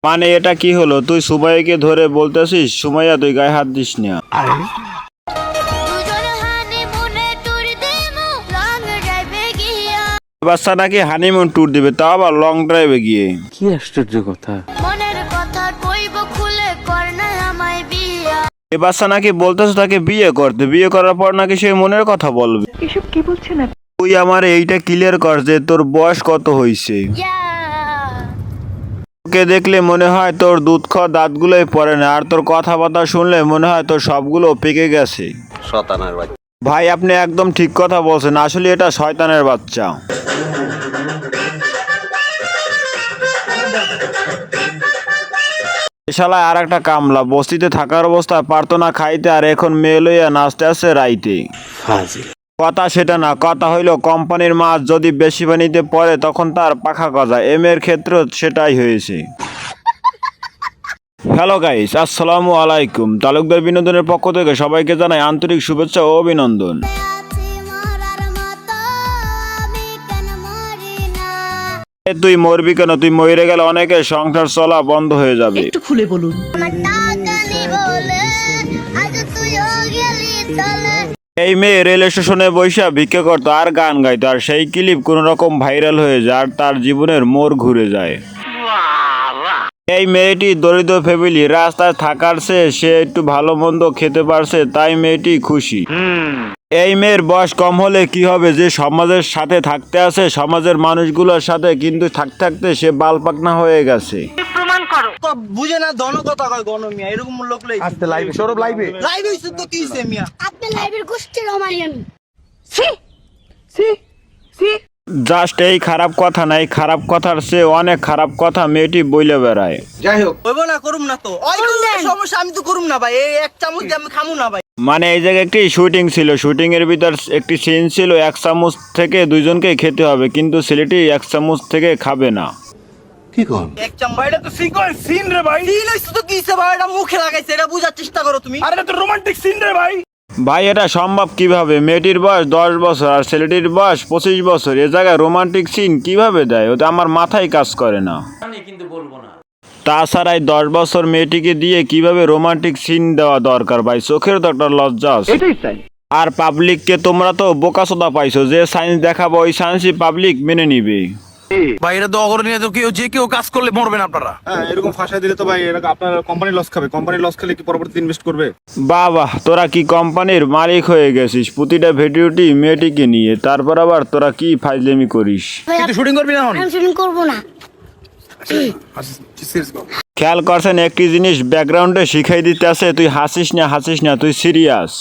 মানে এটা কি হলো? তুই সুমাইয়াকে ধরে বলতেছিস সুমাইয়া তুই গায়ে হাত দিস না। বাচ্চা নাকি হানিমুন ট্যুর দিবে, তাও আবার লং ড্রাইভে গিয়ে। কি আশ্চর্য কথা। এ বাচ্চা নাকি বলতেছে তাকে বিয়ে করতে, বিয়ে করার পর নাকি সে মনের কথা বলবে। এসব কি বলছেন আপনি? তুই আমার এইটা ক্লিয়ার কর যে তোর বয়স কত হইছে। তোকে দেখলে মনে হয় তোর দুধ খাওয়া দাঁতগুলোই পড়ে না, আর তোর কথাবার্তা শুনলে মনে হয় তোর সবগুলো পেকে গেছে। শয়তানের বাচ্চা। ভাই আপনি একদম ঠিক কথা বলছেন, আসলে এটা শয়তানের বাচ্চা। শালায় আর একটা কামলা বস্তিতে থাকার অবস্থা পারতো না খাইতে, আর এখন মেয়ে লইয়া নাচতে আসছে রাইতে। কথা সেটা না, কথা হইলো কোম্পানির মাছ যদি বেশি পানিতে পড়ে তখন তার পাখা গজা। এর ক্ষেত্রে সেটাই হয়েছে। হ্যালো গাইস, আসসালামু আলাইকুম। তালুকদার বিনোদনের পক্ষ থেকে সবাইকে জানাই আন্তরিক শুভেচ্ছা ও অভিনন্দন। তুই মরবি কেন? তুই মরে গেলে অনেকের সংসার চলা বন্ধ হয়ে যাবে। একটু খুলে বলুন। এই মেয়ে রেল স্টেশনে বৈশা ভিক্ষা করতো আর গান গাইতো, আর সেই ক্লিপ কোন রকম ভাইরাল হয়ে যায় আর তার জীবনের মোড় ঘুরে যায়। এই মেয়েটি দরিদ্র ফ্যামিলি, রাস্তায় থাকার চেয়ে সে একটু ভালো মন্দ খেতে পারছে, তাই মেয়েটি খুশি। এই মেয়ের বয়স কম হলে কি হবে, যে সমাজের সাথে থাকতে আছে সমাজের মানুষগুলোর সাথে, কিন্তু থাকতে থাকতে সে বালপাকনা হয়ে গেছে। প্রমাণ করো। বুঝে না ধন কথা কয় গণ মিয়া, এরকম লোক লই আজকে লাইভে সৌরভ লাইভে লাইভ হইছে তো কি হইছে মিয়া? আপনি লাইভের গোষ্ঠীর আমারই আমি। সি সি সি জাস্ট এই খারাপ কথা নাই, খারাপ কথার চেয়ে অনেক খারাপ কথা মেয়েটি বইলে বেড়ায়। যাই হোক হইব না, করুম না তো। ওই সমস্যা, আমি তো করুম না ভাই। এই এক চামচ দিয়ে আমি খামু না ভাই। মানে এই জায়গায় একটি শুটিং ছিল, শুটিং এর ভিতর একটি সিন ছিল, এক চামচ থেকে দুইজনকে খেতে হবে, কিন্তু ছেলেটি এক চামচ থেকে খাবে না। এক চামচ ভাই, এটা তো সিন রে ভাই। সিন হইছে তো কি হইছে ভাই? এটা মুখে লাগাইছে, এটা বুঝার চেষ্টা করো তুমি। আরে এটা তো রোমান্টিক সিন রে ভাই। ভাই এটা সম্ভব কিভাবে? মেয়েটির বয়স 10 বছর আর ছেলেটির বয়স 25 বছর, এ জায়গায় রোমান্টিক সিন কিভাবে দেয়? ওটা আমার মাথায় কাজ করে না। তাছাড়া এই 10 বছর মেয়েটিকে দিয়ে কিভাবে রোমান্টিক সিন দেওয়া দরকার ভাই? চোখের তো একটা লজ্জা আছে। আর পাবলিককে তোমরা তো বোকাচোদা পাইছো, যে সায়েন্স দেখাবো ওই সায়েন্সই পাবলিক মেনে নিবে। ভাই এটা তো অগ্রণীয়, তো কেউ যে কেউ কাজ করলে মরবেন আপনারা। হ্যাঁ, এরকম ফাঁসাই দিলে তো ভাই এরকম আপনার কোম্পানি লস খাবে। কোম্পানি লস খেলে কি পরবর্তীতে ইনভেস্ট করবে? বাহ, তোরা কি কোম্পানির মালিক হয়ে গেছিস প্রতিটা ভিডিওটি মেয়েটিকে নিয়ে, তারপর আবার তোরা কি ফাইজলামি করিস? কিন্তু শুটিং করবি না এখন? আমি শুটিং করবো না। খেয়াল করছেন একটি জিনিস ব্যাকগ্রাউন্ডে শিখাই দিতে আছে, তুই হাসিস না, তুই সিরিয়াস।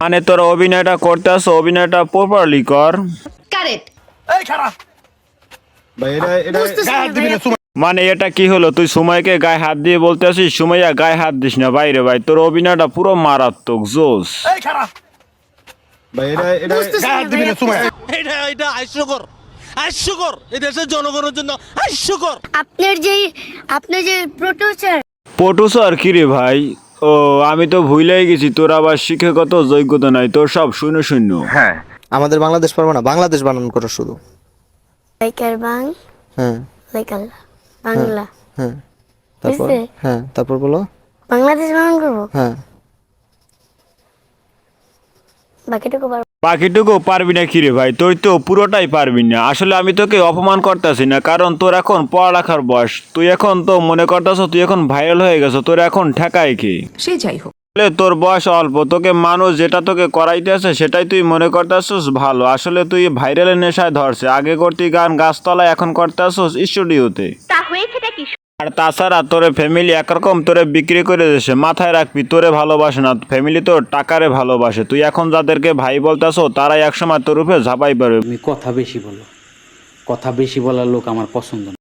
মানে তোরা অভিনয়টা করতে আসো, অভিনয়টা প্রপারলি কর। কারেক্ট। এই খারাপ ভাই এটা মানে এটা কি হলো? তুই সুমাইকে গায়ে হাত দিয়ে বলতে আসিস সুমাইয়া গায়ে হাত দিস না। বাইরে ভাই তোর অভিনয়টা পুরো মারাত্মক, জোস। এই খারাপ ভাই এটা এটা হাস্যকর এই দেশের জনগণের জন্য হাস্যকর। আপনার যে পটুসর কি রে ভাই? ও আমি তো ভুলেই গেছি, তোর আবার শিক্ষাগত যোগ্যতা নাই, তোর সব শূন্য। হ্যাঁ আমাদের বাংলাদেশ পারবো না, বাংলাদেশ বানান করো শুধু। হ্যাঁ বাংলা। হ্যাঁ তারপর হ্যাঁ তারপর বলো বাংলাদেশ বানান করবো। হ্যাঁ বাকিটুকু পারবি না কি রে ভাই? তুই তো পুরোটাই পারবি না। আসলে আমি তোকে অপমান করতেছি না, কারণ তোর এখন পড়ালেখার বয়স। তুই এখন তো মনে করতেছ তুই এখন ভাইরাল হয়ে গেছো, তোর এখন ঠেকায় কি? সে যাই হোক। তোর বয়স অল্প, তোকে মানুষ যেটা তোকে করাইতে আছে সেটাই তুই মনে করতেছিস ভালো। আসলে তুই ভাইরালের নেশায় ধরছে। আগে করতি গান গাছতলায়, এখন করতেছিস স্টুডিওতে। আর তাছাড়া তোর ফ্যামিলি একরকম তোরে বিক্রি করে দিয়েছে। মাথায় রাখবি তোরে ভালোবাসে না, ফ্যামিলি তোর টাকারে ভালোবাসে। তুই এখন যাদেরকে ভাই বলতেছো তারাই একসময় তোর উপরে ঝাঁপাই পারবে। তুমি কথা বেশি বলো, কথা বেশি বলার লোক আমার পছন্দ না।